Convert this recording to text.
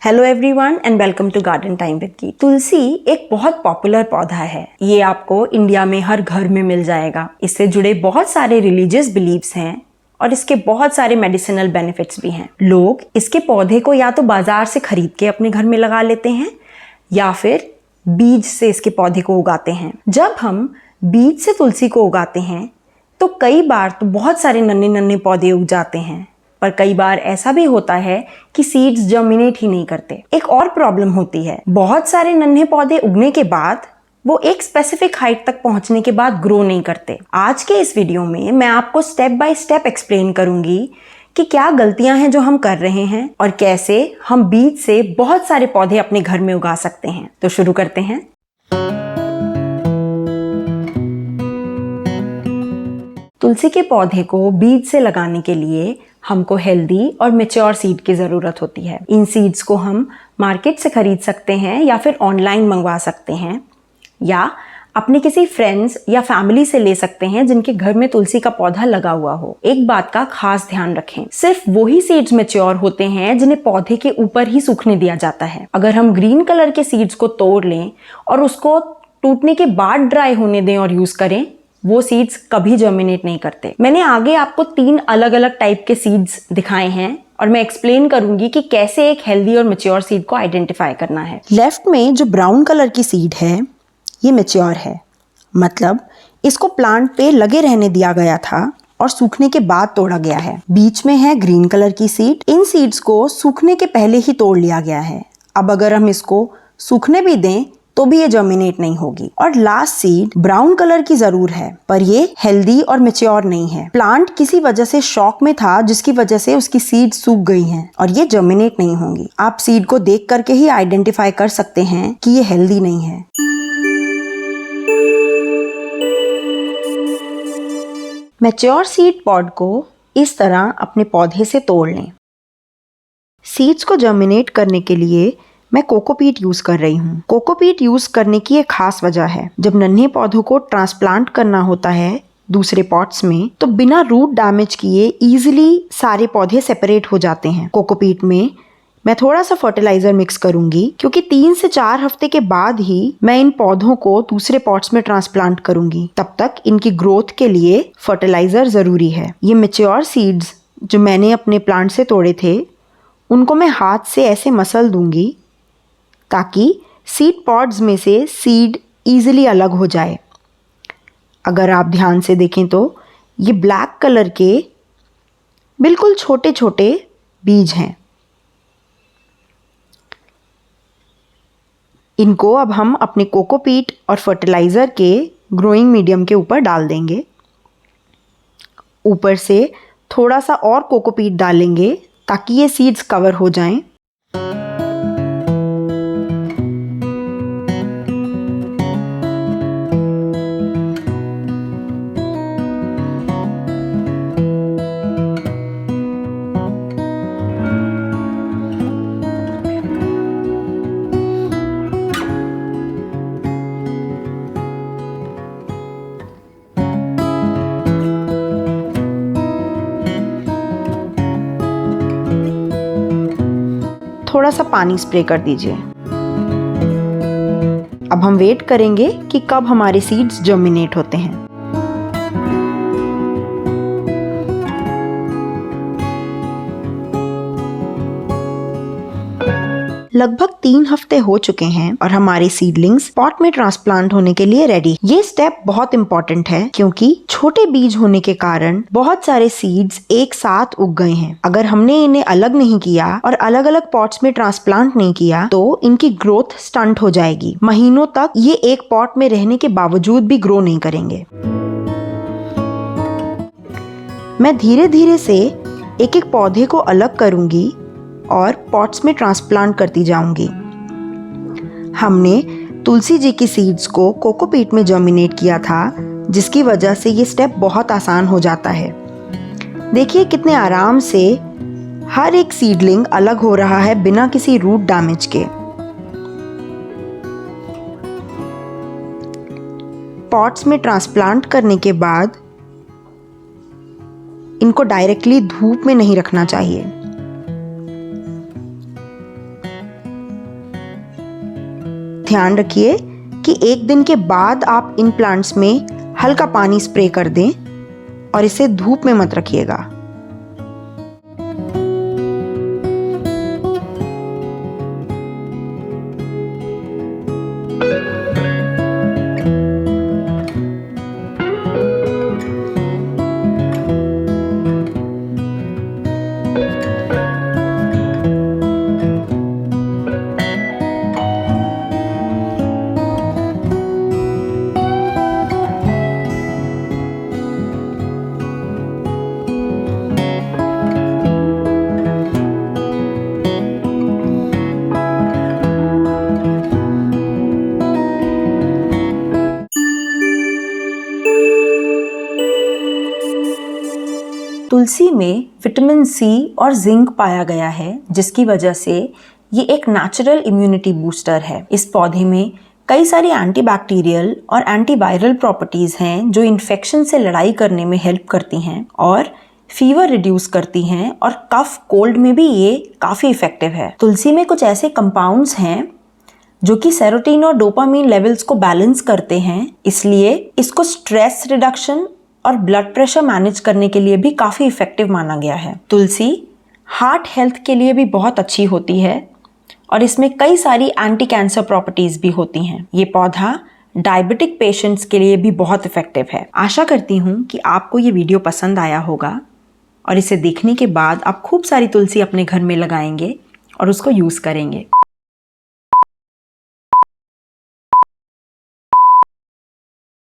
Hello everyone and welcome to garden time with की। तुलसी एक बहुत पॉपुलर पौधा है। ये आपको इंडिया में हर घर में मिल जाएगा। इससे जुड़े बहुत सारे रिलीजियस बिलीव्स हैं और इसके बहुत सारे मेडिसिनल बेनिफिट्स भी हैं। लोग इसके पौधे को या तो बाजार से खरीद के अपने घर में लगा लेते हैं या फिर बीज से इसके पौधे को उगाते हैं। जब हम बीज से तुलसी को उगाते हैं तो कई बार तो बहुत सारे नन्हे नन्हे पौधे उग जाते हैं, पर कई बार ऐसा भी होता है कि सीड्स जर्मिनेट ही नहीं करते। एक और प्रॉब्लम होती है, बहुत सारे नन्हे पौधे उगने के बाद वो एक स्पेसिफिक हाइट तक पहुंचने के बाद ग्रो नहीं करते। आज के इस वीडियो में मैं आपको स्टेप बाय स्टेप एक्सप्लेन करूंगी कि क्या गलतियां हैं जो हम कर रहे हैं और कैसे हम बीज से बहुत सारे पौधे अपने घर में उगा सकते हैं। तो शुरू करते हैं। तुलसी के पौधे को बीज से लगाने के लिए हमको हेल्दी और मैच्योर सीड की ज़रूरत होती है। इन सीड्स को हम मार्केट से खरीद सकते हैं या फिर ऑनलाइन मंगवा सकते हैं या अपने किसी फ्रेंड्स या फैमिली से ले सकते हैं जिनके घर में तुलसी का पौधा लगा हुआ हो। एक बात का खास ध्यान रखें, सिर्फ वही सीड्स मैच्योर होते हैं जिन्हें पौधे के ऊपर ही सूखने दिया जाता है। अगर हम ग्रीन कलर के सीड्स को तोड़ लें और उसको टूटने के बाद ड्राई होने दें और यूज करें, वो सीड्स कभी जर्मिनेट नहीं करते। मैंने आगे आपको 3 अलग अलग टाइप के सीड्स दिखाए हैं और मैं एक्सप्लेन करूंगी कि कैसे एक हेल्दी और मैच्योर सीड को आइडेंटिफाई करना है। लेफ्ट में जो ब्राउन कलर की सीड है ये मैच्योर है, मतलब इसको प्लांट पे लगे रहने दिया गया था और सूखने के बाद तोड़ा गया है। बीच में है ग्रीन कलर की सीड। इन सीड्स को सूखने के पहले ही तोड़ लिया गया है। अब अगर हम इसको सूखने भी दें तो भी ये जर्मिनेट नहीं होगी। और लास्ट सीड ब्राउन कलर की जरूर है, पर ये हेल्दी और मैच्योर नहीं है। प्लांट किसी वजह से शॉक में था जिसकी वजह से उसकी सीड सूख गई हैं और ये जर्मिनेट नहीं होंगी। आप सीड को देख करके ही आइडेंटिफाई कर सकते हैं कि ये हेल्दी नहीं है। मैच्योर सीड पॉड को इस तरह अपने पौधे से तोड़ लें। सीड्स को जर्मिनेट करने के लिए मैं कोकोपीट यूज कर रही हूँ। कोकोपीट यूज करने की एक खास वजह है। जब नन्हे पौधों को ट्रांसप्लांट करना होता है दूसरे पॉट्स में तो बिना रूट डैमेज किए इजीली सारे पौधे सेपरेट हो जाते हैं। कोकोपीट में मैं थोड़ा सा फर्टिलाइजर मिक्स करूंगी क्योंकि 3 से 4 हफ्ते के बाद ही मैं इन पौधों को दूसरे पॉट्स में ट्रांसप्लांट करूंगी। तब तक इनकी ग्रोथ के लिए फर्टिलाइजर जरूरी है। ये मैच्योर सीड्स जो मैंने अपने प्लांट से तोड़े थे उनको मैं हाथ से ऐसे मसल दूंगी ताकि सीड पॉड्स में से सीड इजीली अलग हो जाए। अगर आप ध्यान से देखें तो ये ब्लैक कलर के बिल्कुल छोटे छोटे बीज हैं। इनको अब हम अपने कोकोपीट और फर्टिलाइज़र के ग्रोइंग मीडियम के ऊपर डाल देंगे। ऊपर से थोड़ा सा और कोकोपीट डालेंगे ताकि ये सीड्स कवर हो जाएं। थोड़ा सा पानी स्प्रे कर दीजिए। अब हम वेट करेंगे कि कब हमारे सीड्स जर्मिनेट होते हैं। लगभग 3 हफ्ते हो चुके हैं और हमारे सीडलिंग्स पॉट में ट्रांसप्लांट होने के लिए रेडी। ये स्टेप बहुत इंपॉर्टेंट है क्योंकि छोटे बीज होने के कारण बहुत सारे सीड्स एक साथ उग गए हैं। अगर हमने इन्हें अलग नहीं किया और अलग अलग पॉट्स में ट्रांसप्लांट नहीं किया तो इनकी ग्रोथ स्टंट हो जाएगी। महीनों तक ये एक पॉट में रहने के बावजूद भी ग्रो नहीं करेंगे। मैं धीरे धीरे से एक एक पौधे को अलग करूंगी और पॉट्स में ट्रांसप्लांट करती जाऊंगी। हमने तुलसी जी की सीड्स को कोकोपीट में जर्मिनेट किया था जिसकी वजह से ये स्टेप बहुत आसान हो जाता है। देखिए कितने आराम से हर एक सीडलिंग अलग हो रहा है बिना किसी रूट डैमेज के। पॉट्स में ट्रांसप्लांट करने के बाद इनको डायरेक्टली धूप में नहीं रखना चाहिए। ध्यान रखिए कि 1 दिन के बाद आप इन प्लांट्स में हल्का पानी स्प्रे कर दें और इसे धूप में मत रखिएगा। तुलसी में विटामिन सी और जिंक पाया गया है, जिसकी वजह से ये एक नेचुरल इम्यूनिटी बूस्टर है। इस पौधे में कई सारी एंटीबैक्टीरियल और एंटीवायरल प्रॉपर्टीज हैं जो इन्फेक्शन से लड़ाई करने में हेल्प करती हैं और फीवर रिड्यूस करती हैं, और कफ कोल्ड में भी ये काफ़ी इफेक्टिव है। तुलसी में कुछ ऐसे कंपाउंड्स हैं जो कि सेरोटोनिन और डोपामीन लेवल्स को बैलेंस करते हैं, इसलिए इसको स्ट्रेस रिडक्शन और ब्लड प्रेशर मैनेज करने के लिए भी काफ़ी इफेक्टिव माना गया है। तुलसी हार्ट हेल्थ के लिए भी बहुत अच्छी होती है और इसमें कई सारी एंटी कैंसर प्रॉपर्टीज भी होती हैं। ये पौधा डायबिटिक पेशेंट्स के लिए भी बहुत इफेक्टिव है। आशा करती हूँ कि आपको ये वीडियो पसंद आया होगा और इसे देखने के बाद आप खूब सारी तुलसी अपने घर में लगाएंगे और उसको यूज़ करेंगे।